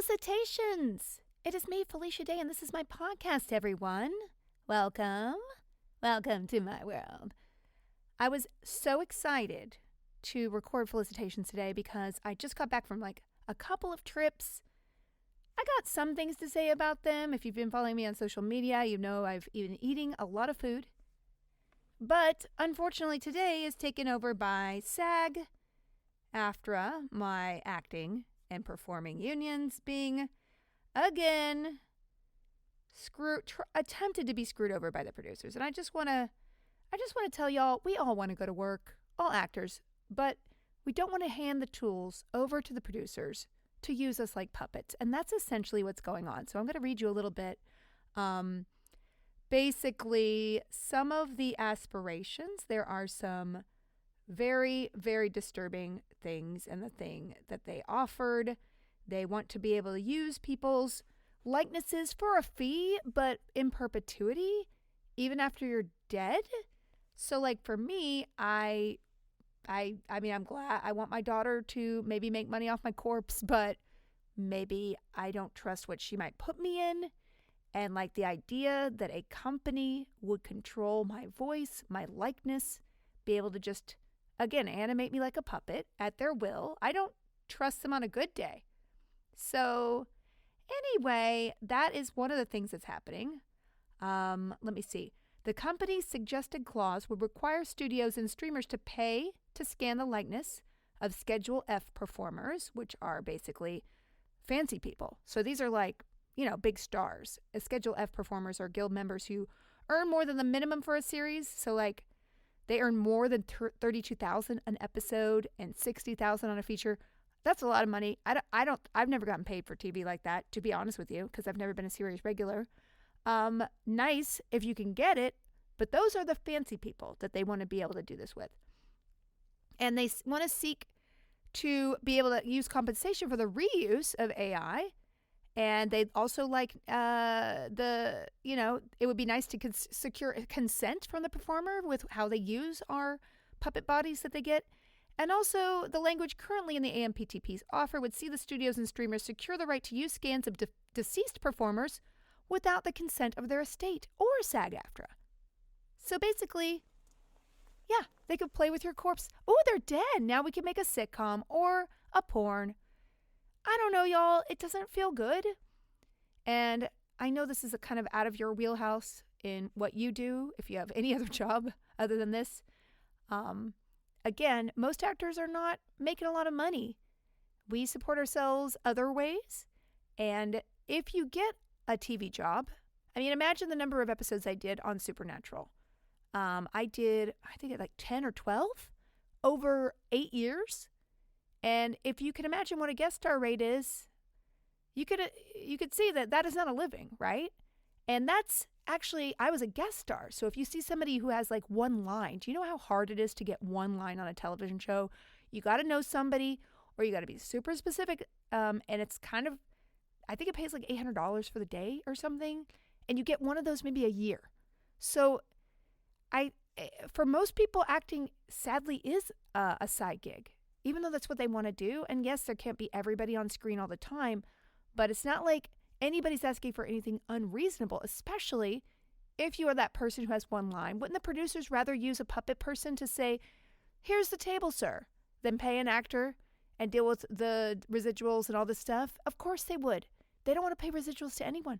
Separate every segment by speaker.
Speaker 1: Felicitations! It is me, Felicia Day, and this is my podcast, everyone. Welcome. Welcome to my world. I was so excited to record Felicitations today because I just got back from a couple of trips. I got some things to say about them. If you've been following me on social media, you know I've been eating a lot of food. But unfortunately, today is taken over by SAG-AFTRA, my acting and performing unions being again attempted to be screwed over by the producers. And I just want to tell y'all, we all want to go to work, all actors, but we don't want to hand the tools over to the producers to use us like puppets. And that's essentially what's going on. So I'm going to read you a little bit. Basically, some of the aspirations, there are some very, very disturbing things in the thing that they offered. They want to be able to use people's likenesses for a fee, but in perpetuity, even after you're dead. So for me, I mean, I'm glad. I want my daughter to maybe make money off my corpse, but maybe I don't trust what she might put me in. And the idea that a company would control my voice, my likeness, be able to just, again, animate me like a puppet at their will. I don't trust them on a good day. So anyway, that is one of the things that's happening. Let me see. The company's suggested clause would require studios and streamers to pay to scan the likeness of Schedule F performers, which are basically fancy people. So these are big stars. Schedule F performers are guild members who earn more than the minimum for a series. So they earn more than $32,000 an episode and $60,000 on a feature. That's a lot of money. I've never gotten paid for TV like that, to be honest with you, because I've never been a series regular. Nice if you can get it, but those are the fancy people that they want to be able to do this with. And they want to seek to be able to use compensation for the reuse of AI. And they'd also it would be nice to secure consent from the performer with how they use our puppet bodies that they get. And also, the language currently in the AMPTP's offer would see the studios and streamers secure the right to use scans of deceased performers without the consent of their estate or SAG-AFTRA. So basically, yeah, they could play with your corpse. Oh, they're dead. Now we can make a sitcom or a porn. I don't know, y'all. It doesn't feel good. And I know this is a kind of out of your wheelhouse in what you do if you have any other job other than this. Again, most actors are not making a lot of money. We support ourselves other ways. And if you get a TV job, I mean, imagine the number of episodes I did on Supernatural. I did, I think, 10 or 12 over 8 years. And if you can imagine what a guest star rate is, you could see that is not a living, right? And that's actually, I was a guest star. So if you see somebody who has one line, do you know how hard it is to get one line on a television show? You got to know somebody, or you got to be super specific. And it's kind of, I think it pays $800 for the day or something. And you get one of those maybe a year. So for most people, acting sadly is a side gig, even though that's what they want to do. And yes, there can't be everybody on screen all the time, but it's not like anybody's asking for anything unreasonable, especially if you are that person who has one line. Wouldn't the producers rather use a puppet person to say, here's the table, sir, than pay an actor and deal with the residuals and all this stuff? Of course they would. They don't want to pay residuals to anyone.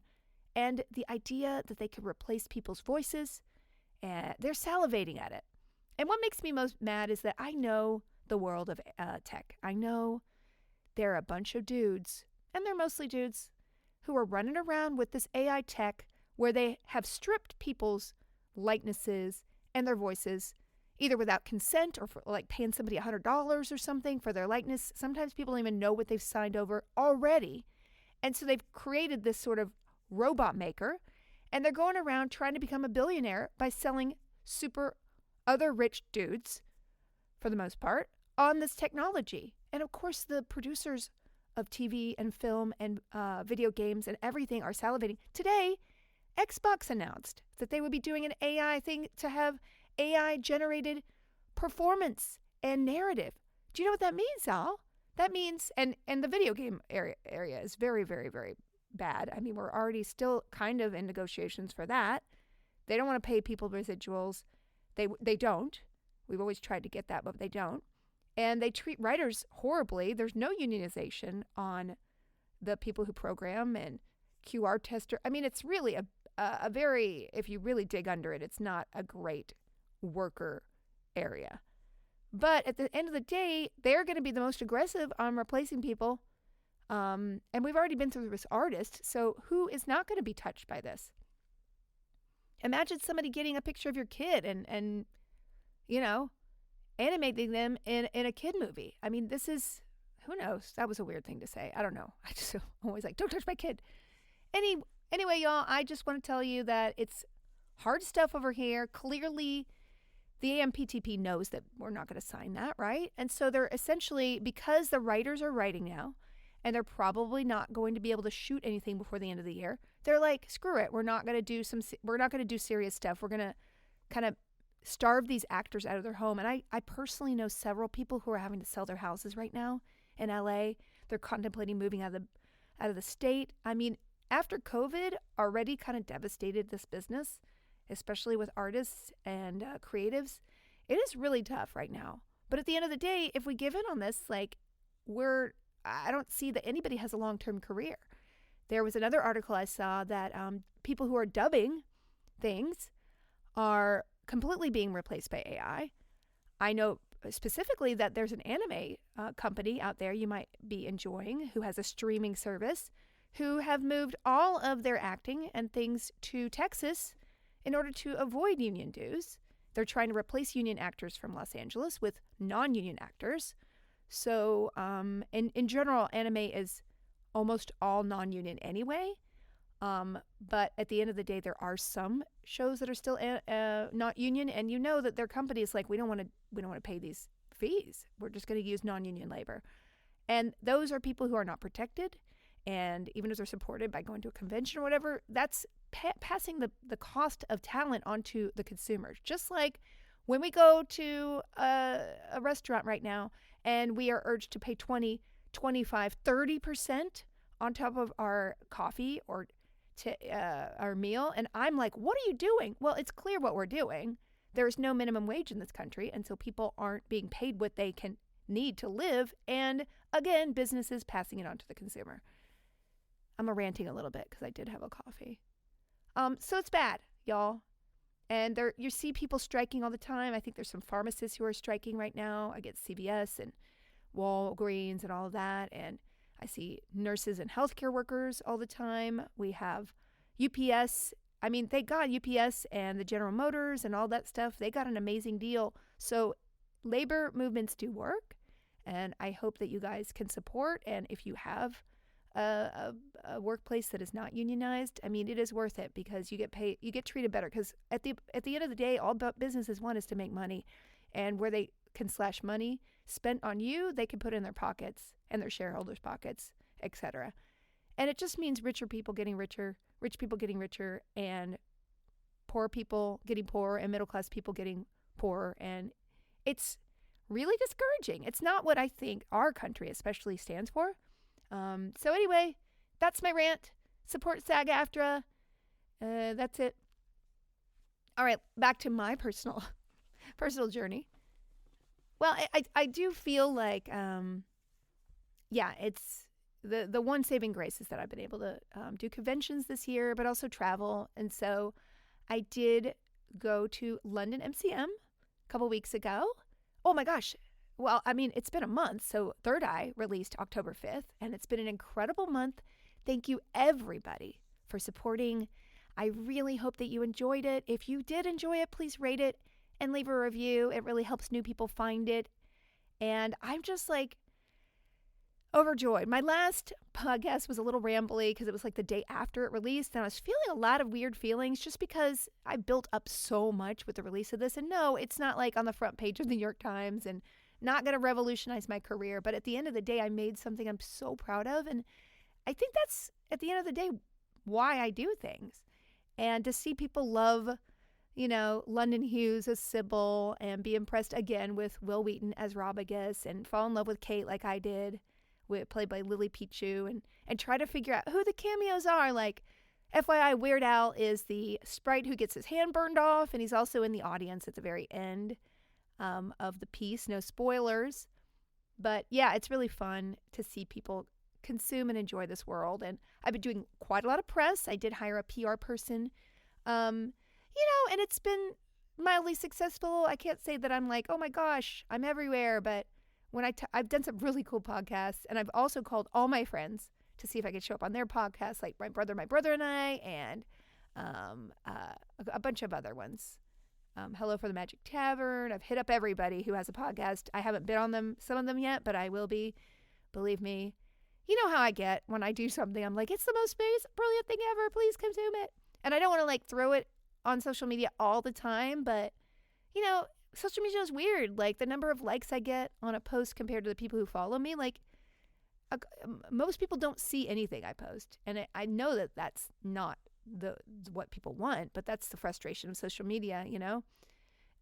Speaker 1: And the idea that they could replace people's voices, they're salivating at it. And what makes me most mad is that I know the world of tech. I know there are a bunch of dudes, and they're mostly dudes, who are running around with this AI tech where they have stripped people's likenesses and their voices, either without consent or for paying somebody $100 or something for their likeness. Sometimes people don't even know what they've signed over already. And so they've created this sort of robot maker, and they're going around trying to become a billionaire by selling super other rich dudes, for the most part, on this technology. And of course, the producers of TV and film and video games and everything are salivating. Today, Xbox announced that they would be doing an AI thing to have AI-generated performance and narrative. Do you know what that means, Al? that means, and the video game area is very, very, very bad. I mean, we're already still kind of in negotiations for that. They don't want to pay people residuals. They don't. We've always tried to get that, but they don't. And they treat writers horribly. There's no unionization on the people who program and QR tester. I mean, it's really a very, if you really dig under it, it's not a great worker area. But at the end of the day, they're going to be the most aggressive on replacing people. And we've already been through this artist, so who is not going to be touched by this? Imagine somebody getting a picture of your kid and you know, animating them in a kid movie. I mean, this is, who knows? That was a weird thing to say. I don't know. I just always like, don't touch my kid. Anyway, y'all, I just want to tell you that it's hard stuff over here. Clearly, the AMPTP knows that we're not going to sign that, right? And so they're essentially, because the writers are writing now, and they're probably not going to be able to shoot anything before the end of the year, they're like, screw it. We're not going to do serious stuff. We're going to kind of starve these actors out of their home. And I personally know several people who are having to sell their houses right now in LA. They're contemplating moving out of the state. I mean, after COVID already kind of devastated this business, especially with artists and creatives, it is really tough right now. But at the end of the day, if we give in on this, like, I don't see that anybody has a long-term career. There was another article I saw that people who are dubbing things are completely being replaced by AI. I know specifically that there's an anime company out there you might be enjoying who has a streaming service who have moved all of their acting and things to Texas in order to avoid union dues. They're trying to replace union actors from Los Angeles with non-union actors. So in general, anime is almost all non-union anyway. But at the end of the day, there are some shows that are still not union, and you know that their company is like, we don't want to pay these fees. We're just going to use non-union labor, and those are people who are not protected. And even if they're supported by going to a convention or whatever, that's passing the cost of talent onto the consumers. Just like when we go to a restaurant right now and we are urged to pay 20, 25, 30% on top of our coffee or our meal. And I'm like, what are you doing? Well, it's clear what we're doing. There is no minimum wage in this country. And so people aren't being paid what they can need to live. And again, businesses passing it on to the consumer. I'm ranting a little bit because I did have a coffee. So it's bad, y'all. And you see people striking all the time. I think there's some pharmacists who are striking right now. I get CVS and Walgreens and all of that. And I see nurses and healthcare workers all the time. We have UPS. I mean, they got UPS and the General Motors and all that stuff. They got an amazing deal. So labor movements do work. And I hope that you guys can support. And if you have a workplace that is not unionized, I mean, it is worth it because you get paid, you get treated better. Because at the end of the day, all businesses want is to make money, and where they can slash money spent on you, they can put in their pockets and their shareholders' pockets, etc. And it just means richer people getting richer, rich people getting richer, and poor people getting poorer, and middle class people getting poorer. And it's really discouraging. It's not what I think our country especially stands for. So anyway, that's my rant. Support SAG-AFTRA. That's it. All right, back to my personal journey. Well, I do feel like, it's the one saving grace is that I've been able to do conventions this year, but also travel. And so I did go to London MCM a couple weeks ago. Oh my gosh. Well, I mean, it's been a month. So Third Eye released October 5th, and it's been an incredible month. Thank you, everybody, for supporting. I really hope that you enjoyed it. If you did enjoy it, please rate it and leave a review. It really helps new people find it. And I'm just like overjoyed. My last podcast was a little rambly because it was like the day after it released, and I was feeling a lot of weird feelings just because I built up so much with the release of this. And no, it's not like on the front page of the New York Times and not going to revolutionize my career. But at the end of the day, I made something I'm so proud of. And I think that's, at the end of the day, why I do things. And to see people love, London Hughes as Sybil and be impressed again with Will Wheaton as Rob, I guess, and fall in love with Kate like I did. played by Lily Pichu, and try to figure out who the cameos are. Like, FYI, Weird Al is the sprite who gets his hand burned off, and he's also in the audience at the very end of the piece. No spoilers. But yeah, it's really fun to see people consume and enjoy this world. And I've been doing quite a lot of press. I did hire a PR person, and it's been mildly successful. I can't say that I'm like, oh my gosh, I'm everywhere. But when I've done some really cool podcasts, and I've also called all my friends to see if I could show up on their podcasts, like my brother and I, and a bunch of other ones. Hello for the Magic Tavern. I've hit up everybody who has a podcast. I haven't been on some of them yet, but I will be. Believe me. You know how I get when I do something. I'm like, it's the most brilliant thing ever. Please consume it. And I don't want to like throw it on social media all the time, but social media is weird. Like the number of likes I get on a post compared to the people who follow me, like most people don't see anything I post. And I know that that's not what people want, but that's the frustration of social media,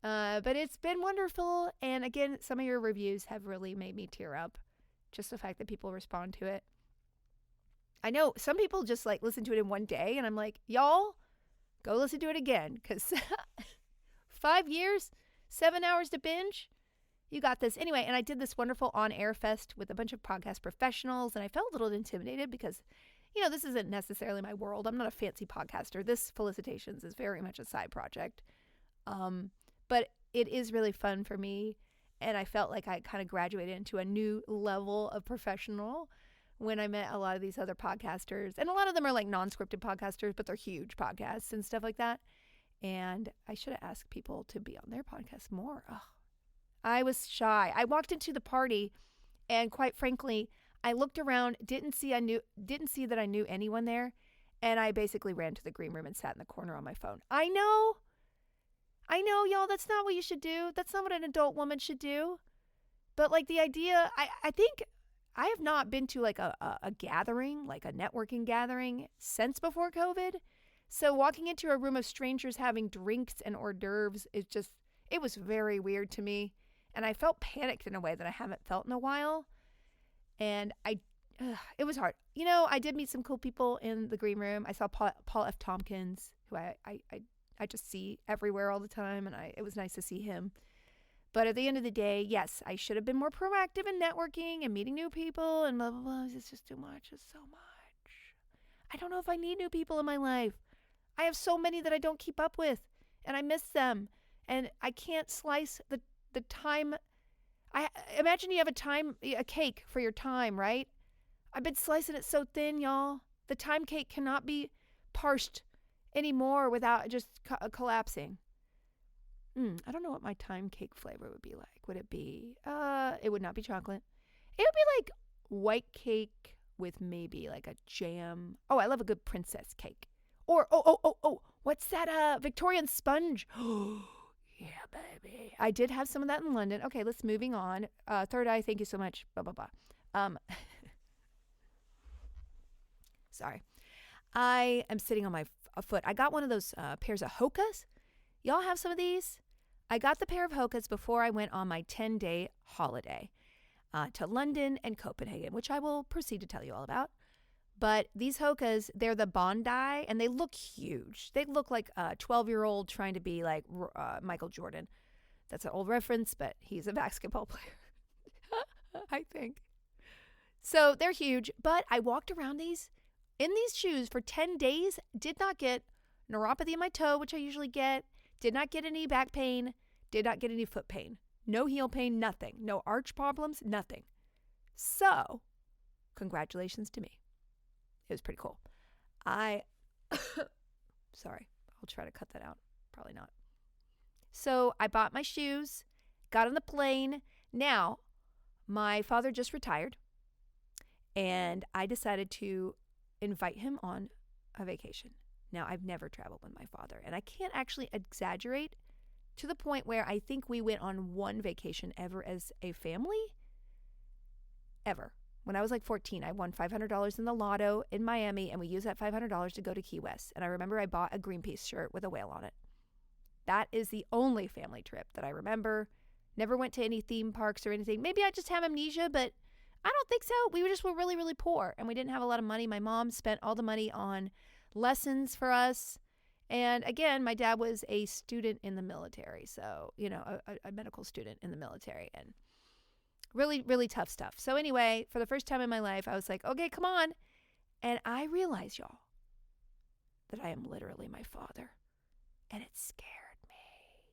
Speaker 1: but it's been wonderful. And again, some of your reviews have really made me tear up, just the fact that people respond to it. I know some people just like listen to it in one day, and I'm like, y'all go listen to it again, because 5 years, 7 hours to binge, you got this. Anyway, and I did this wonderful on-air fest with a bunch of podcast professionals, and I felt a little intimidated because this isn't necessarily my world. I'm not a fancy podcaster. This Felicitations is very much a side project. But it is really fun for me. And I felt like I kind of graduated into a new level of professional when I met a lot of these other podcasters. And a lot of them are like non-scripted podcasters, but they're huge podcasts and stuff like that. And I should have asked people to be on their podcast more. Oh, I was shy. I walked into the party, and quite frankly, I looked around, didn't see that I knew anyone there, and I basically ran to the green room and sat in the corner on my phone. I know, y'all, that's not what you should do. That's not what an adult woman should do. But like the idea, I think I have not been to like a gathering, like a networking gathering since before COVID. So walking into a room of strangers having drinks and hors d'oeuvres it was very weird to me. And I felt panicked in a way that I haven't felt in a while. And it was hard. I did meet some cool people in the green room. I saw Paul F. Tompkins, who I just see everywhere all the time, and it was nice to see him. But at the end of the day, yes, I should have been more proactive in networking and meeting new people and blah, blah, blah. It's just too much. It's so much. I don't know if I need new people in my life. I have so many that I don't keep up with, and I miss them. And I can't slice the time. I imagine you have a cake for your time, right? I've been slicing it so thin, y'all. The time cake cannot be parsed anymore without just collapsing. I don't know what my time cake flavor would be like. Would it be, it would not be chocolate. It would be like white cake with maybe like a jam. Oh, I love a good princess cake. Or, what's that, Victorian sponge? Yeah, baby. I did have some of that in London. Okay, let's moving on. Third Eye, thank you so much. Blah, blah, blah. Sorry. I am sitting on my foot. I got one of those pairs of Hokas. Y'all have some of these? I got the pair of Hokas before I went on my 10-day holiday to London and Copenhagen, which I will proceed to tell you all about. But these Hokas, they're the Bondi, and they look huge. They look like a 12-year-old trying to be like Michael Jordan. That's an old reference, but he's a basketball player, I think. So they're huge, but I walked around in these shoes for 10 days, did not get neuropathy in my toe, which I usually get, did not get any back pain, did not get any foot pain, no heel pain, nothing, no arch problems, nothing. So, congratulations to me. It was pretty cool. Sorry, I'll try to cut that out. Probably not. So I bought my shoes, got on the plane. Now, my father just retired, and I decided to invite him on a vacation. Now, I've never traveled with my father, and I can't actually exaggerate to the point where I think we went on one vacation ever as a family. Ever. When I was like 14, I won $500 in the lotto in Miami, and we used that $500 to go to Key West. And I remember I bought a Greenpeace shirt with a whale on it. That is the only family trip that I remember. Never went to any theme parks or anything. Maybe I just have amnesia, but I don't think so. We just were really, really poor, and we didn't have a lot of money. My mom spent all the money on lessons for us. And again, my dad was a student in the military. So, a medical student in the military, and really, really tough stuff. So anyway, for the first time in my life, I was like, okay, come on. And I realized, y'all, that I am literally my father. And it scared me.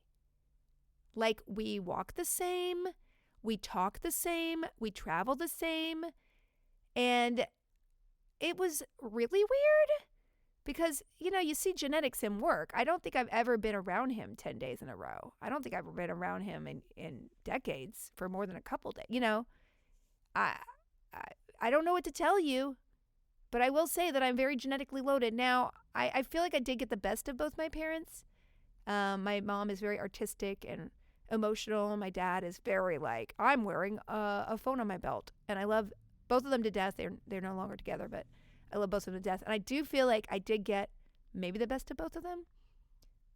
Speaker 1: Like, we walk the same, we talk the same, we travel the same. And it was really weird because, you see genetics in work. I don't think I've ever been around him 10 days in a row. I don't think I've ever been around him in decades for more than a couple days. I don't know what to tell you, but I will say that I'm very genetically loaded. Now, I feel like I did get the best of both my parents. My mom is very artistic and emotional. My dad is very like, I'm wearing a phone on my belt. And I love both of them to death. They're no longer together, but I love both of them to death. And I do feel like I did get maybe the best of both of them.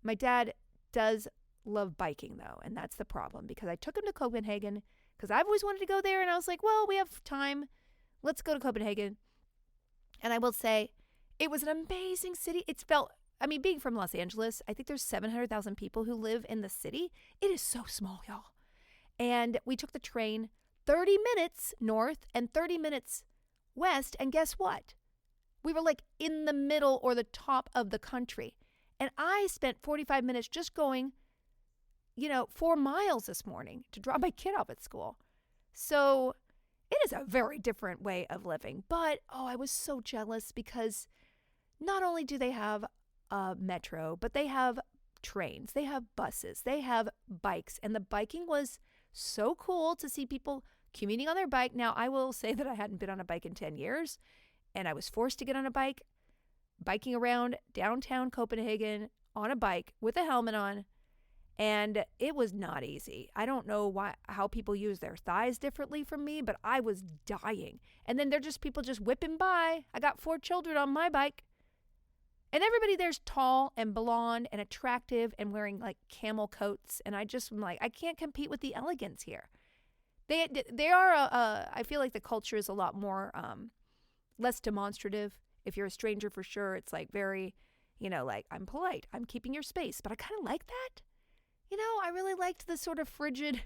Speaker 1: My dad does love biking, though, and that's the problem, because I took him to Copenhagen because I've always wanted to go there, and I was like, well, we have time. Let's go to Copenhagen. And I will say, it was an amazing city. Being from Los Angeles, I think there's 700,000 people who live in the city. It is so small, y'all. And we took the train 30 minutes north and 30 minutes west, and guess what? We were like in the middle or the top of the country. And I spent 45 minutes just going, 4 miles this morning to drop my kid off at school. So it is a very different way of living. But, I was so jealous because not only do they have a metro, but they have trains, they have buses, they have bikes. And the biking was so cool to see people commuting on their bike. Now, I will say that I hadn't been on a bike in 10 years. And I was forced to get on a bike, biking around downtown Copenhagen on a bike with a helmet on. And it was not easy. I don't know how people use their thighs differently from me, but I was dying. And then people just whipping by. I got 4 children on my bike. And everybody there's tall and blonde and attractive and wearing like camel coats. And I just am like, I can't compete with the elegance here. They are, I feel like the culture is a lot more less demonstrative. If you're a stranger, for sure, it's like very, like, I'm polite, I'm keeping your space. But I kind of like that. I really liked the sort of frigid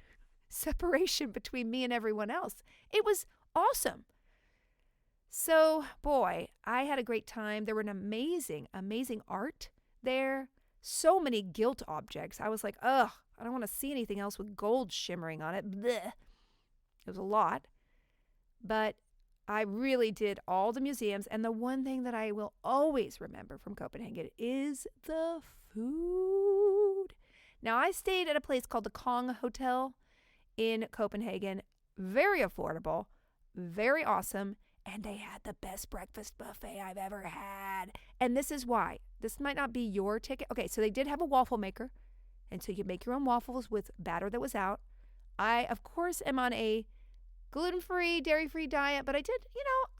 Speaker 1: separation between me and everyone else. It was awesome. So, boy, I had a great time. There were an amazing, amazing art there. So many gilt objects. I was like, ugh, I don't want to see anything else with gold shimmering on it. Blech. It was a lot. But I really did all the museums. And the one thing that I will always remember from Copenhagen is the food. Now, I stayed at a place called the Kong Hotel in Copenhagen. Very affordable, very awesome, and they had the best breakfast buffet I've ever had. And this is why. This might not be your ticket. Okay, so they did have a waffle maker, and so you make your own waffles with batter that was out. I, of course, am on a gluten-free, dairy-free diet, but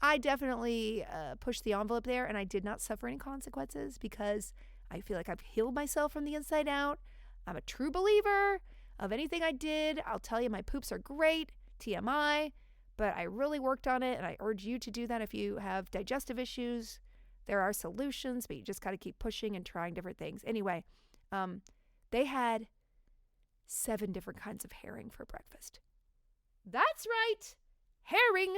Speaker 1: I definitely pushed the envelope there, and I did not suffer any consequences because I feel like I've healed myself from the inside out. I'm a true believer of anything I did. I'll tell you, my poops are great, TMI, but I really worked on it, and I urge you to do that if you have digestive issues. There are solutions, but you just got to keep pushing and trying different things. Anyway, they had 7 different kinds of herring for breakfast. That's right, herring.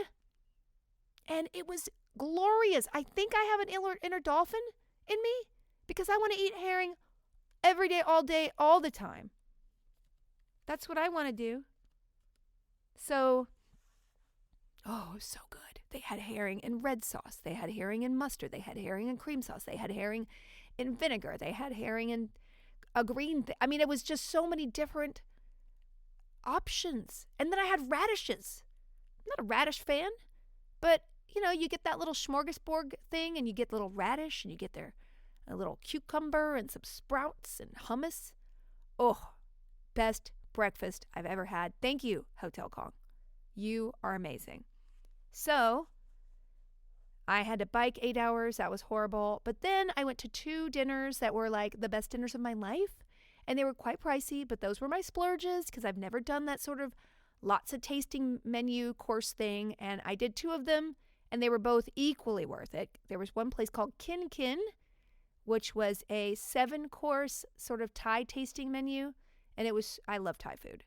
Speaker 1: And it was glorious. I think I have an inner dolphin in me because I want to eat herring every day, all the time. That's what I want to do. So, it was so good. They had herring in red sauce. They had herring in mustard. They had herring in cream sauce. They had herring in vinegar. They had herring in a green thing. It was just so many different options. And then I had radishes. I'm not a radish fan, but, you get that little smorgasbord thing, and you get little radish, and you get a little cucumber and some sprouts and hummus. Oh, best breakfast I've ever had. Thank you, Hotel Kong. You are amazing. So, I had to bike 8 hours. That was horrible. But then I went to 2 dinners that were like the best dinners of my life. And they were quite pricey, but those were my splurges because I've never done that sort of lots of tasting menu course thing, and I did 2 of them, and they were both equally worth it. There was one place called Kin Kin, which was a 7-course sort of Thai tasting menu, and I love Thai food,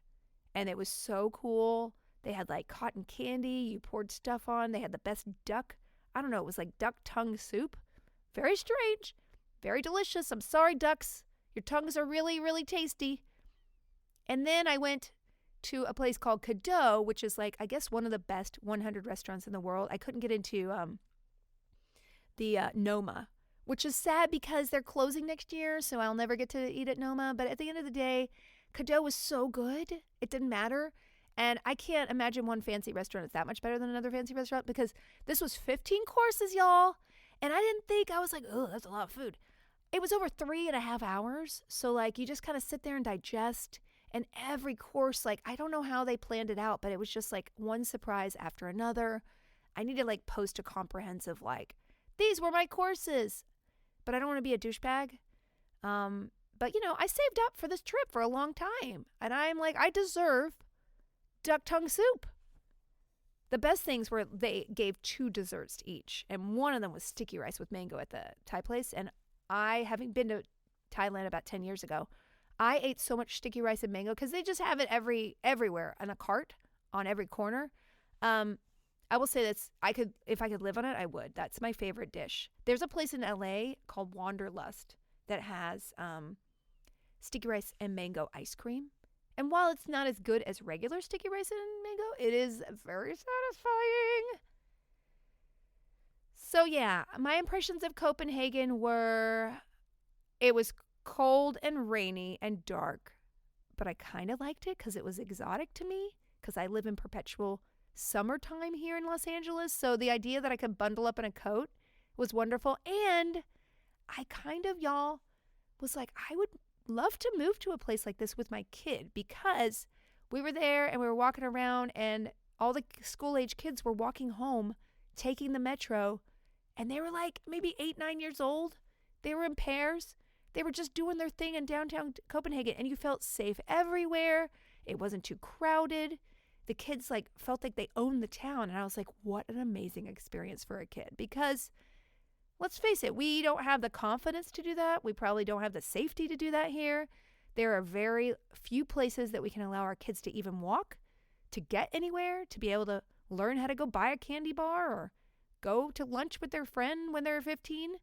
Speaker 1: and it was so cool. They had like cotton candy you poured stuff on. They had the best duck. I don't know, it was like duck tongue soup. Very strange, very delicious. I'm sorry, ducks. Your tongues are really, really tasty. And then I went to a place called Kado, which is like, I guess, one of the best 100 restaurants in the world. I couldn't get into the Noma, which is sad because they're closing next year, so I'll never get to eat at Noma. But at the end of the day, Kado was so good, it didn't matter. And I can't imagine one fancy restaurant is that much better than another fancy restaurant, because this was 15 courses, y'all. And I didn't think, I was like, oh, that's a lot of food. It was over 3.5 hours. So like you just kind of sit there and digest. And every course, like, I don't know how they planned it out, but it was just like one surprise after another. I need to like post a comprehensive, like, these were my courses. But I don't want to be a douchebag. But, you know, I saved up for this trip for a long time. And I'm like, I deserve duck tongue soup. The best things were they gave 2 desserts each. And one of them was sticky rice with mango at the Thai place. And I, having been to Thailand about 10 years ago, I ate so much sticky rice and mango because they just have it everywhere on a cart on every corner. I will say that's, if I could live on it, I would. That's my favorite dish. There's a place in LA called Wanderlust that has sticky rice and mango ice cream. And while it's not as good as regular sticky rice and mango, it is very satisfying. So yeah, my impressions of Copenhagen were, it was cold and rainy and dark, but I kind of liked it because it was exotic to me, because I live in perpetual summertime here in Los Angeles. So the idea that I could bundle up in a coat was wonderful. And I kind of, y'all, was like, I would love to move to a place like this with my kid, because we were there and we were walking around and all the school-age kids were walking home, taking the metro, and they were like maybe 8-9 years old. They were in pairs. They were just doing their thing in downtown Copenhagen, and you felt safe everywhere. It wasn't too crowded. The kids like felt like they owned the town, and I was like, what an amazing experience for a kid. Because let's face it, we don't have the confidence to do that. We probably don't have the safety to do that here. There are very few places that we can allow our kids to even walk, to get anywhere, to be able to learn how to go buy a candy bar or go to lunch with their friend when they're 15.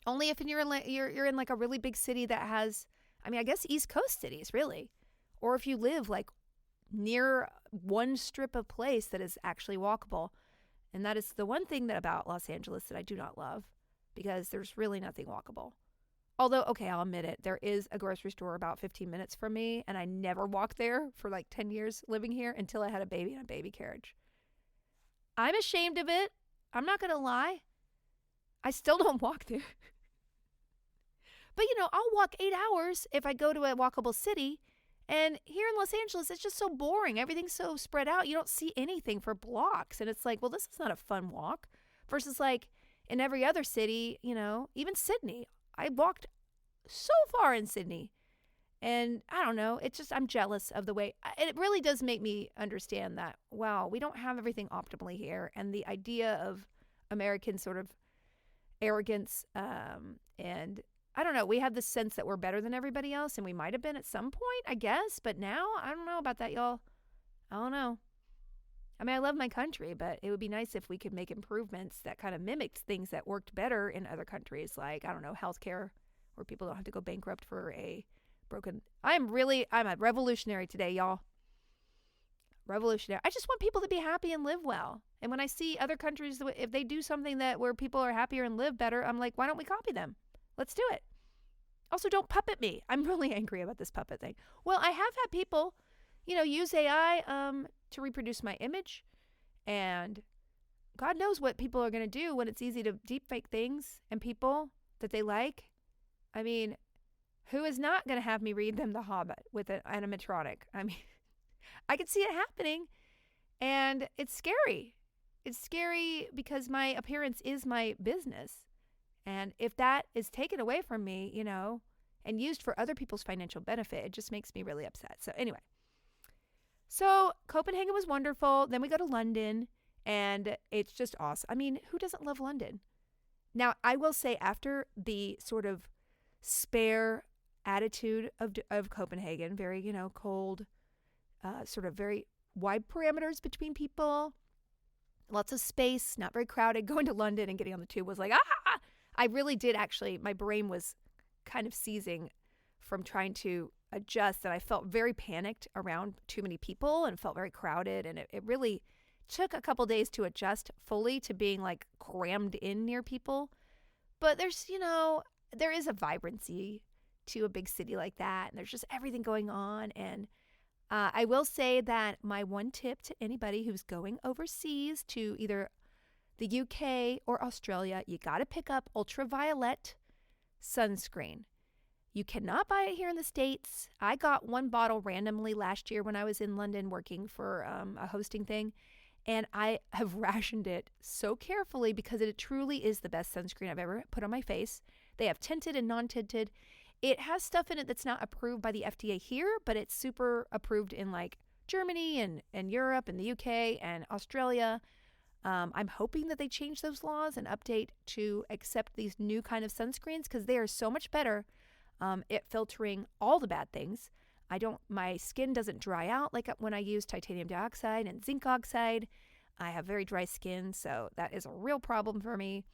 Speaker 1: Only if you're in like a really big city that has, I mean, I guess East Coast cities, really. Or if you live like near one strip of place that is actually walkable. And that is the one thing about Los Angeles that I do not love, because there's really nothing walkable. Although, okay, I'll admit it, there is a grocery store about 15 minutes from me, and I never walked there for like 10 years living here until I had a baby in a baby carriage. I'm ashamed of it. I'm not going to lie. I still don't walk there. But, you know, I'll walk 8 hours if I go to a walkable city. And here in Los Angeles, it's just so boring. Everything's so spread out. You don't see anything for blocks. And it's like, well, this is not a fun walk. Versus like in every other city, you know, even Sydney. I walked so far in Sydney. And I don't know. It's just, I'm jealous of the way. It really does make me understand that, wow, we don't have everything optimally here. And the idea of American sort of arrogance and I don't know. We have this sense that we're better than everybody else, and we might have been at some point, I guess. But now, I don't know about that, y'all. I don't know. I mean, I love my country, but it would be nice if we could make improvements that kind of mimicked things that worked better in other countries, like, I don't know, healthcare, where people don't have to go bankrupt for a broken... I'm a revolutionary today, y'all. Revolutionary. I just want people to be happy and live well. And when I see other countries, if they do something where people are happier and live better, I'm like, why don't we copy them? Let's do it. Also, don't puppet me. I'm really angry about this puppet thing. Well, I have had people, you know, use AI to reproduce my image. And God knows what people are going to do when it's easy to deepfake things and people that they like. I mean, who is not going to have me read them The Hobbit with an animatronic? I mean, I can see it happening. And it's scary. It's scary because my appearance is my business. And if that is taken away from me, you know, and used for other people's financial benefit, it just makes me really upset. So anyway, So Copenhagen was wonderful. Then we go to London, and it's just awesome. I mean, who doesn't love London? Now, I will say after the sort of spare attitude of Copenhagen, very, cold, sort of very wide parameters between people, lots of space, not very crowded. Going to London and getting on the tube was like, ah! I really did actually, my brain was kind of seizing from trying to adjust, and I felt very panicked around too many people and felt very crowded, and it really took a couple days to adjust fully to being like crammed in near people. But there's, there is a vibrancy to a big city like that, and there's just everything going on. And I will say that my one tip to anybody who's going overseas to either the UK or Australia, you got to pick up ultraviolet sunscreen. You cannot buy it here in the States. I got one bottle randomly last year when I was in London working for a hosting thing, and I have rationed it so carefully because it truly is the best sunscreen I've ever put on my face. They have tinted and non-tinted. It has stuff in it that's not approved by the FDA here, but it's super approved in like Germany and Europe and the UK and Australia. I'm hoping that they change those laws and update to accept these new kind of sunscreens because they are so much better at filtering all the bad things. My skin doesn't dry out like when I use titanium dioxide and zinc oxide. I have very dry skin, so that is a real problem for me.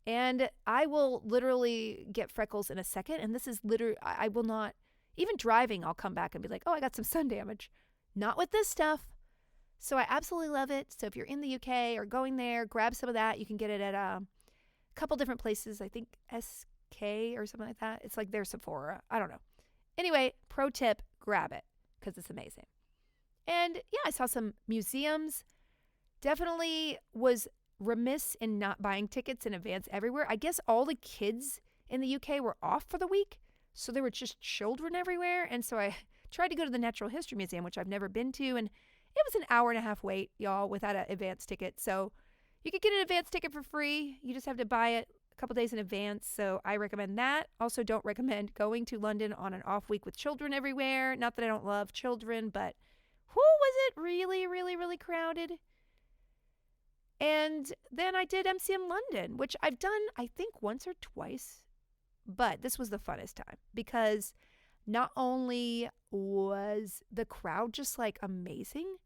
Speaker 1: And I will literally get freckles in a second. And this is literally, I will not, even driving, I'll come back and be like, oh, I got some sun damage. Not with this stuff. So I absolutely love it. So if you're in the UK or going there, grab some of that. You can get it at a couple different places. I think SK or something like that. It's like their Sephora. I don't know. Anyway, pro tip, grab it because it's amazing. And yeah, I saw some museums. Definitely was remiss in not buying tickets in advance everywhere. I guess all the kids in the UK were off for the week, so there were just children everywhere. And so I tried to go to the Natural History Museum, which I've never been to, and it was an hour and a half wait, y'all, without an advance ticket. So you could get an advance ticket for free. You just have to buy it a couple days in advance. So I recommend that. Also, don't recommend going to London on an off week with children everywhere. Not that I don't love children, but was it really, really, really crowded? And then I did MCM London, which I've done, I think, once or twice. But this was the funnest time because not only was the crowd just like amazing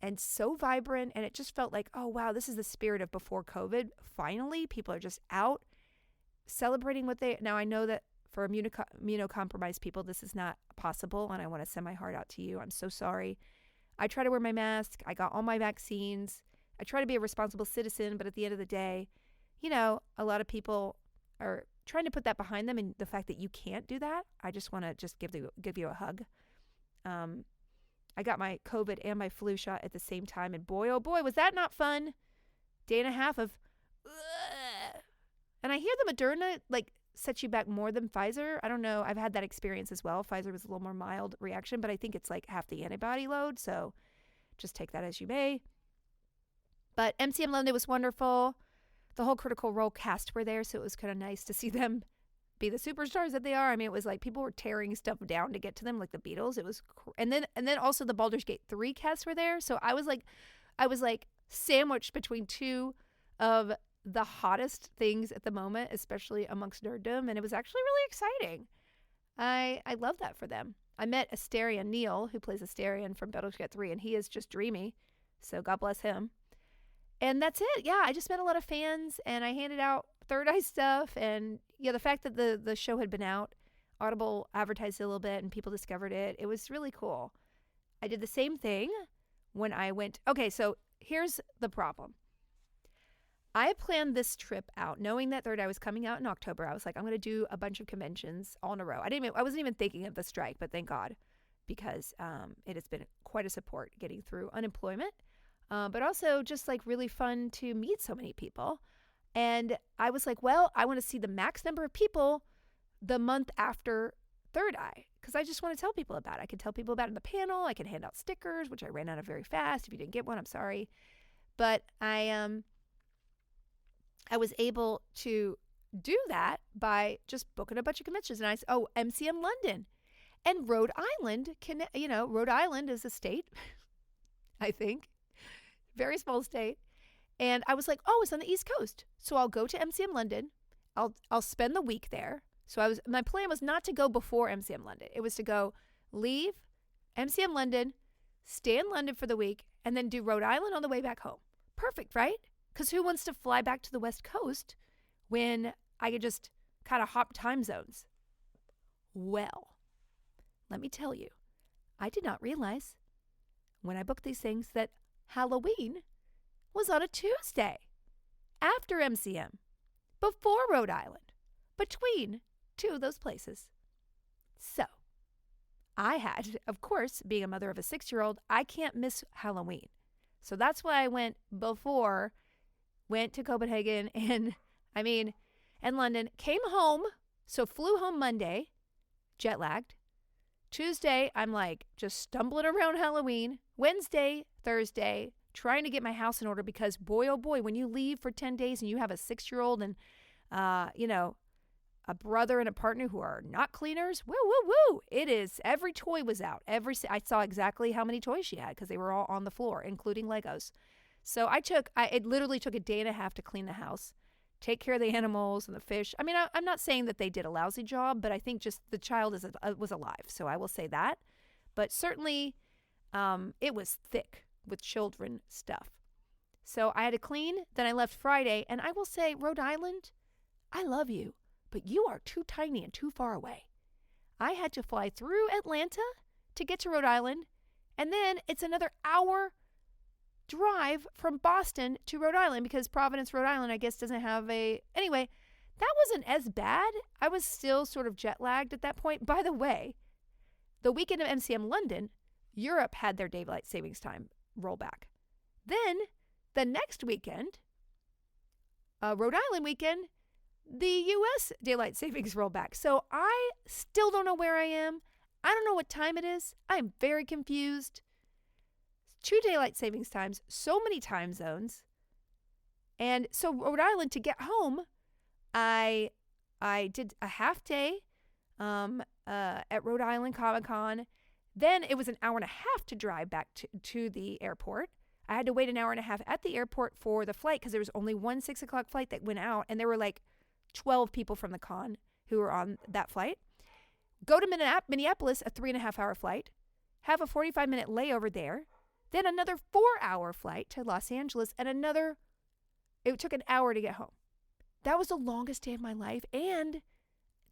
Speaker 1: and so vibrant, and it just felt like, oh, wow, this is the spirit of before COVID. Finally, people are just out celebrating now I know that for immunocompromised people, this is not possible, and I want to send my heart out to you. I'm so sorry. I try to wear my mask. I got all my vaccines. I try to be a responsible citizen, but at the end of the day, a lot of people are trying to put that behind them, and the fact that you can't do that, I just want to give you a hug. I got my COVID and my flu shot at the same time, and boy, oh boy, was that not fun. Day and a half of, ugh. And I hear the Moderna sets you back more than Pfizer. I don't know. I've had that experience as well. Pfizer was a little more mild reaction, but I think it's like half the antibody load, so just take that as you may. But MCM London was wonderful. The whole Critical Role cast were there, so it was kind of nice to see them be the superstars that they are. I mean, it was like people were tearing stuff down to get to them, like the Beatles. It was, and then also the Baldur's Gate 3 cast were there. So I was like sandwiched between two of the hottest things at the moment, especially amongst nerddom, and it was actually really exciting. I love that for them. I met Asterion Neil, who plays Asterion from Baldur's Gate 3, and he is just dreamy. So God bless him. And that's it. Yeah, I just met a lot of fans, and I handed out Third Eye stuff. And yeah, the fact that the show had been out, Audible advertised it a little bit, and people discovered it. It was really cool. I did the same thing when I went. Okay, so here's the problem. I planned this trip out knowing that Third Eye was coming out in October. I was like, I'm going to do a bunch of conventions all in a row. I wasn't even thinking of the strike, but thank God, because it has been quite a support getting through unemployment. But also just like really fun to meet so many people. And I was like, well, I want to see the max number of people the month after Third Eye, because I just want to tell people about it. I can tell people about it in the panel. I can hand out stickers, which I ran out of very fast. If you didn't get one, I'm sorry. But I was able to do that by just booking a bunch of conventions. And I said, MCM London. And Rhode Island Rhode Island is a state I think. Very small state. And I was like, oh, it's on the East Coast. So I'll go to MCM London. I'll spend the week there. So my plan was not to go before MCM London. It was to go leave MCM London, stay in London for the week, and then do Rhode Island on the way back home. Perfect, right? Because who wants to fly back to the West Coast when I could just kind of hop time zones? Well, let me tell you, I did not realize when I booked these things that Halloween was on a Tuesday after MCM, before Rhode Island, between two of those places. So I had, of course, being a mother of a 6-year-old, I can't miss Halloween. So that's why I went to Copenhagen and London, came home, so flew home Monday, jet lagged. Tuesday, I'm like just stumbling around Halloween. Wednesday, Thursday, trying to get my house in order because boy, oh boy, when you leave for 10 days and you have a 6-year-old and, a brother and a partner who are not cleaners, woo, woo, woo. It is, every toy was out. I saw exactly how many toys she had because they were all on the floor, including Legos. So it literally took a day and a half to clean the house, take care of the animals and the fish. I mean, I'm not saying that they did a lousy job, but I think just the child was alive. So I will say that. But certainly it was thick with children stuff. So I had to clean. Then I left Friday. And I will say, Rhode Island, I love you, but you are too tiny and too far away. I had to fly through Atlanta to get to Rhode Island. And then it's another hour drive from Boston to Rhode Island because Providence, Rhode Island, I guess doesn't have anyway, that wasn't as bad. I was still sort of jet lagged at that point. By the way, the weekend of MCM London, Europe had their daylight savings time rollback. Then the next weekend, Rhode Island weekend, the U.S. daylight savings rollback. So I still don't know where I am. I don't know what time it is. I am very confused. 2 daylight savings times, so many time zones. And so Rhode Island, to get home, I did a half day at Rhode Island Comic Con. Then it was an hour and a half to drive back to the airport. I had to wait an hour and a half at the airport for the flight because there was only one 6 o'clock flight that went out. And there were like 12 people from the con who were on that flight. Go to Minneapolis, a 3.5-hour flight. Have a 45-minute layover there. Then another 4-hour flight to Los Angeles and it took an hour to get home. That was the longest day of my life. And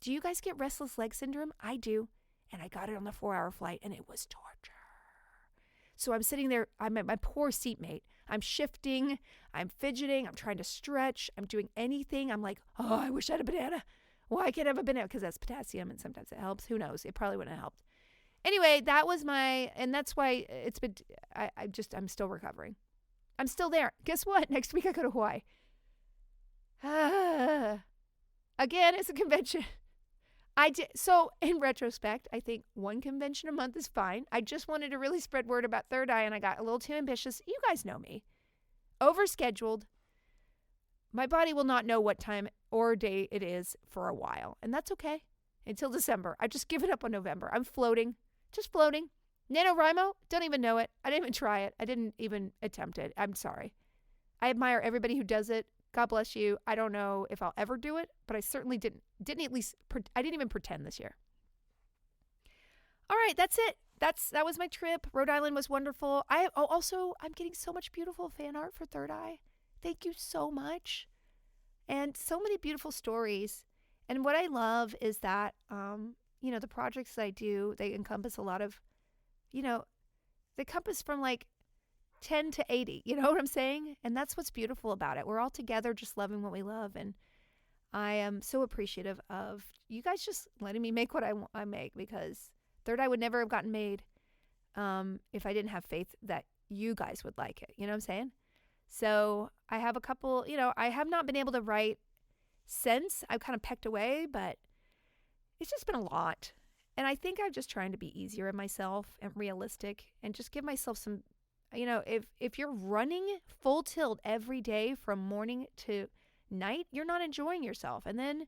Speaker 1: do you guys get restless leg syndrome? I do. And I got it on the 4-hour flight and it was torture. So I'm sitting there, I'm at my poor seatmate. I'm shifting, I'm fidgeting, I'm trying to stretch, I'm doing anything. I'm like, oh, I wish I had a banana. Why can't I have a banana? Because that's potassium and sometimes it helps. Who knows? It probably wouldn't have helped. Anyway, that was and that's why it's been, I'm still recovering. I'm still there. Guess what? Next week I go to Hawaii. Again, it's a convention. So in retrospect, I think one convention a month is fine. I just wanted to really spread word about Third Eye and I got a little too ambitious. You guys know me. Overscheduled. My body will not know what time or day it is for a while. And that's okay. Until December. I just give it up on November. I'm floating. Just floating. NaNoWriMo, don't even know it. I didn't even try it. I didn't even attempt it. I'm sorry. I admire everybody who does it. God bless you. I don't know if I'll ever do it, but I certainly didn't I didn't even pretend this year. All right, that's it. That was my trip. Rhode Island was wonderful. I'm getting so much beautiful fan art for Third Eye. Thank you so much. And so many beautiful stories. And what I love is that, the projects that I do, they encompass a lot of, they encompass from like 10 to 80, you know what I'm saying? And that's what's beautiful about it. We're all together just loving what we love. And I am so appreciative of you guys just letting me make what I make because Third Eye would never have gotten made if I didn't have faith that you guys would like it. You know what I'm saying? So I have a couple, I have not been able to write since. I've kind of pecked away, but it's just been a lot. And I think I'm just trying to be easier on myself and realistic and just give myself some, if you're running full tilt every day from morning to night, you're not enjoying yourself. And then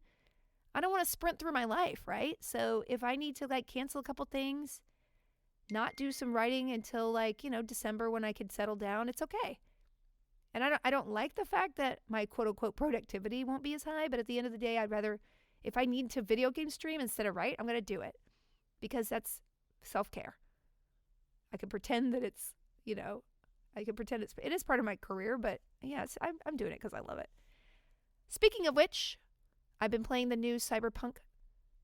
Speaker 1: I don't want to sprint through my life, right? So if I need to cancel a couple things, not do some writing until like, December when I could settle down. It's okay. And I don't like the fact that my quote unquote productivity won't be as high, but at the end of the day, I'd rather, if I need to video game stream instead of write, I'm going to do it because that's self-care. I can pretend that it's, it is part of my career, but yes, I'm doing it because I love it. Speaking of which, I've been playing the new Cyberpunk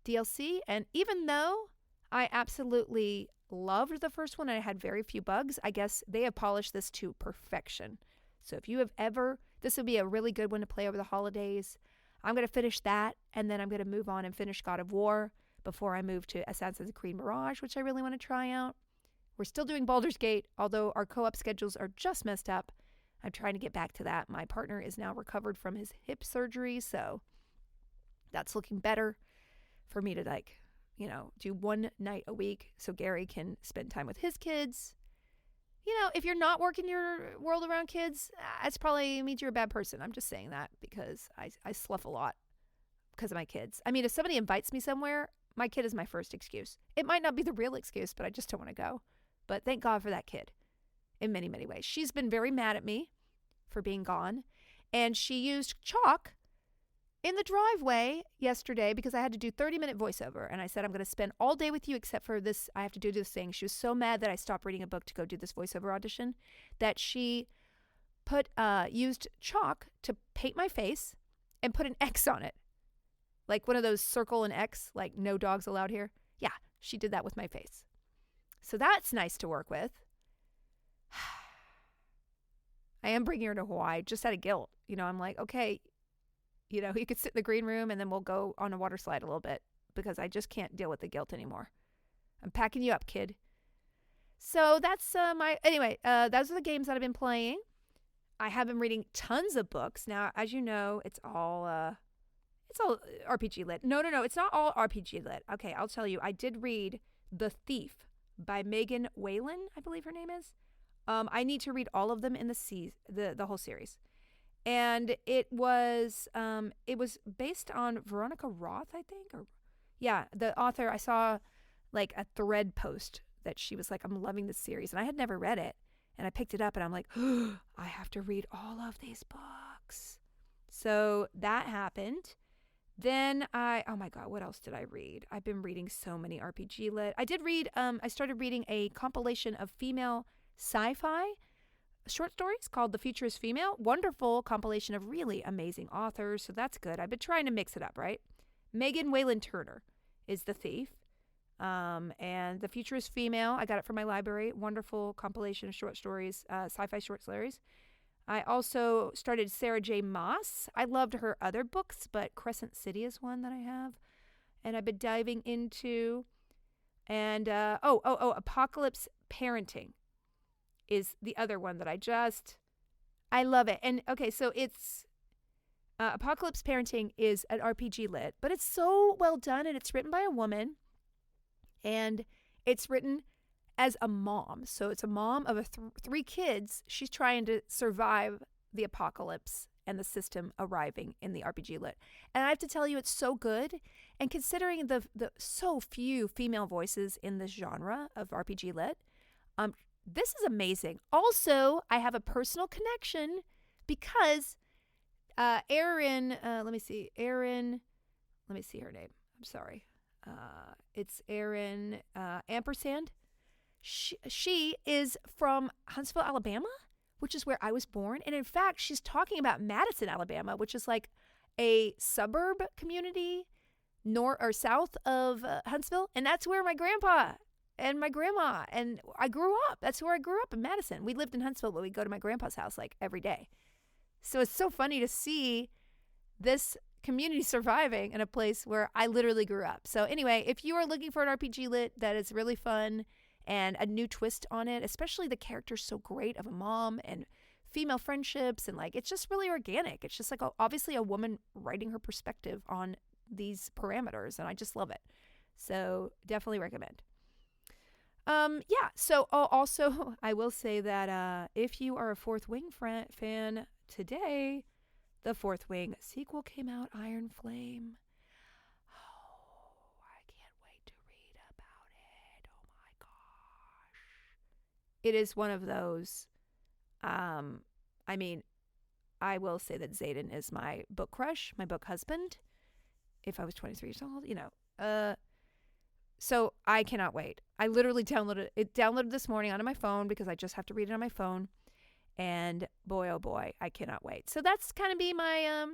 Speaker 1: DLC, and even though I absolutely loved the first one and I had very few bugs, I guess they have polished this to perfection. So if you have this would be a really good one to play over the holidays. I'm going to finish that, and then I'm going to move on and finish God of War before I move to Assassin's Creed Mirage, which I really want to try out. We're still doing Baldur's Gate, although our co-op schedules are just messed up. I'm trying to get back to that. My partner is now recovered from his hip surgery, so that's looking better for me to do one night a week so Gary can spend time with his kids. If you're not working your world around kids, it's probably means you're a bad person. I'm just saying that because I slough a lot because of my kids. I mean, if somebody invites me somewhere, my kid is my first excuse. It might not be the real excuse, but I just don't want to go. But thank God for that kid in many, many ways. She's been very mad at me for being gone, and she used chalk in the driveway yesterday because I had to do 30-minute voiceover, and I said, I'm going to spend all day with you except for this. I have to do this thing. She was so mad that I stopped reading a book to go do this voiceover audition that she used chalk to paint my face and put an X on it. Like one of those circle and X, like no dogs allowed here. Yeah, she did that with my face. So that's nice to work with. I am bringing her to Hawaii just out of guilt. I'm like, okay, you could sit in the green room and then we'll go on a water slide a little bit because I just can't deal with the guilt anymore. I'm packing you up, kid. So that's those are the games that I've been playing. I have been reading tons of books. Now, as you know, it's all RPG lit. No, it's not all RPG lit. Okay, I'll tell you. I did read The Thief by Megan Whalen, I believe her name is. I need to read all of them in the whole series. And it was based on Veronica Roth, I think. The author. I saw like a thread post that she was like, I'm loving this series. And I had never read it. And I picked it up and I'm like, I have to read all of these books. So that happened. Then oh my God, what else did I read? I've been reading so many RPG lit. I did read, I started reading a compilation of female sci-fi short stories called The Future is Female. Wonderful compilation of really amazing authors. So that's good. I've been trying to mix it up, right? Megan Whalen Turner is The Thief. And The Future is Female. I got it from my library. Wonderful compilation of short stories, sci-fi short stories. I also started Sarah J. Maas. I loved her other books, but Crescent City is one that I have. And I've been diving into. And, Apocalypse Parenting is the other one that I love it. And, okay, so it's, Apocalypse Parenting is an RPG lit, but it's so well done, and it's written by a woman. And it's written as a mom. So it's a mom of three kids. She's trying to survive the apocalypse and the system arriving in the RPG lit. And I have to tell you, it's so good. And considering the so few female voices in this genre of RPG lit, this is amazing. Also, I have a personal connection because Erin, let me see her name. I'm sorry. It's Erin Ampersand. She is from Huntsville, Alabama, which is where I was born. And in fact, she's talking about Madison, Alabama, which is like a suburb community north or south of Huntsville. And that's where my grandpa and my grandma and I grew up. That's where I grew up in Madison. We lived in Huntsville, but we go to my grandpa's house like every day. So it's so funny to see this community surviving in a place where I literally grew up. So anyway, if you are looking for an RPG lit that is really fun and a new twist on it, especially the character's so great of a mom and female friendships and like it's just really organic. It's just like obviously a woman writing her perspective on these parameters, and I just love it. So definitely recommend. So also I will say that if you are a Fourth Wing fan today, the Fourth Wing sequel came out, Iron Flame. Oh, I can't wait to read about it. Oh my it is one of those. I mean, I will say that Zayden is my book crush, my book husband. If I was 23 years old, so I cannot wait. I literally downloaded this morning onto my phone because I just have to read it on my phone. And boy, oh boy, I cannot wait. So that's kind of be my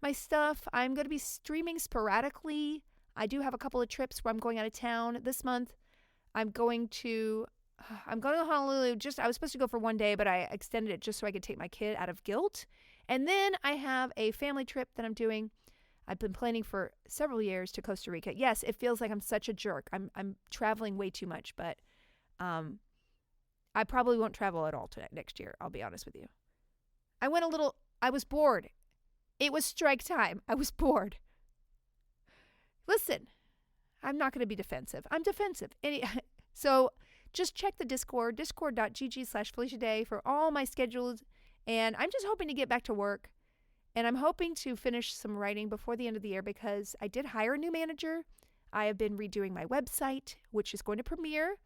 Speaker 1: my stuff. I'm going to be streaming sporadically. I do have a couple of trips where I'm going out of town this month. I'm going to Honolulu. I was supposed to go for one day, but I extended it just so I could take my kid out of guilt. And then I have a family trip that I'm doing. I've been planning for several years to Costa Rica. Yes, it feels like I'm such a jerk. I'm traveling way too much, but I probably won't travel at all next year. I'll be honest with you. I was bored. It was strike time. I was bored. Listen, I'm not going to be defensive. I'm defensive. So just check the Discord, discord.gg/Felicia Day for all my schedules. And I'm just hoping to get back to work. And I'm hoping to finish some writing before the end of the year because I did hire a new manager. I have been redoing my website, which is going to premiere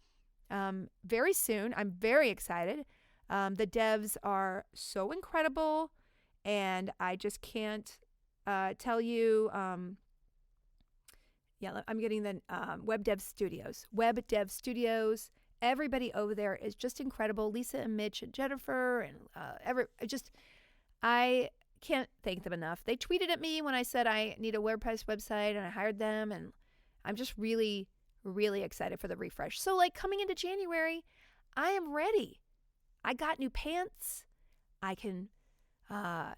Speaker 1: very soon. I'm very excited. The devs are so incredible. And I just can't tell you. I'm getting the Web Dev Studios. Everybody over there is just incredible. Lisa and Mitch and Jennifer and I can't thank them enough. They tweeted at me when I said I need a WordPress website and I hired them, and I'm just really, really excited for the refresh. So coming into January, I am ready. I got new pants. I can, I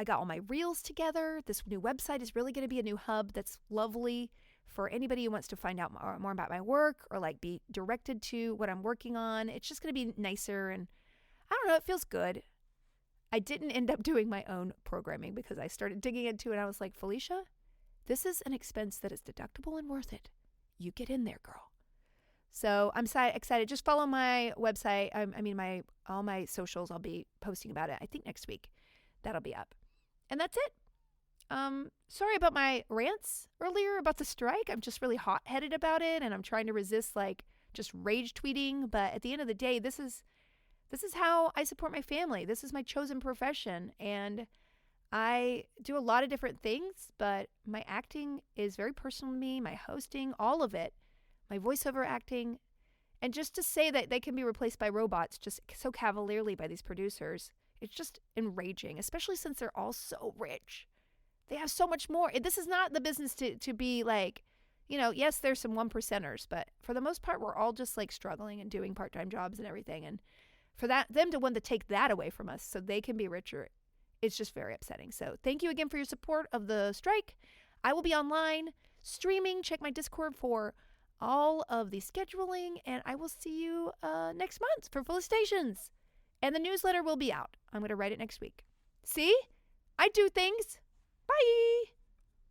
Speaker 1: got all my reels together. This new website is really going to be a new hub that's lovely for anybody who wants to find out more about my work or be directed to what I'm working on. It's just going to be nicer, and I don't know, it feels good. I didn't end up doing my own programming because I started digging into it and I was like, Felicia, this is an expense that is deductible and worth it. You get in there, girl. So I'm excited. Just follow my website. All my socials. I'll be posting about it, I think, next week. That'll be up. And that's it. Sorry about my rants earlier about the strike. I'm just really hot-headed about it, and I'm trying to resist just rage tweeting. But at the end of the day, this is how I support my family. This is my chosen profession, and I do a lot of different things, but my acting is very personal to me, my hosting, all of it, my voiceover acting, and just to say that they can be replaced by robots just so cavalierly by these producers, it's just enraging, especially since they're all so rich. They have so much more. This is not the business to be yes, there's some 1%ers, but for the most part, we're all just struggling and doing part-time jobs and everything, and for them to want to take that away from us so they can be richer, it's just very upsetting. So thank you again for your support of the strike. I will be online streaming. Check my Discord for all of the scheduling, and I will see you next month for Felicitations. And the newsletter will be out. I'm going to write it next week. See? I do things. Bye.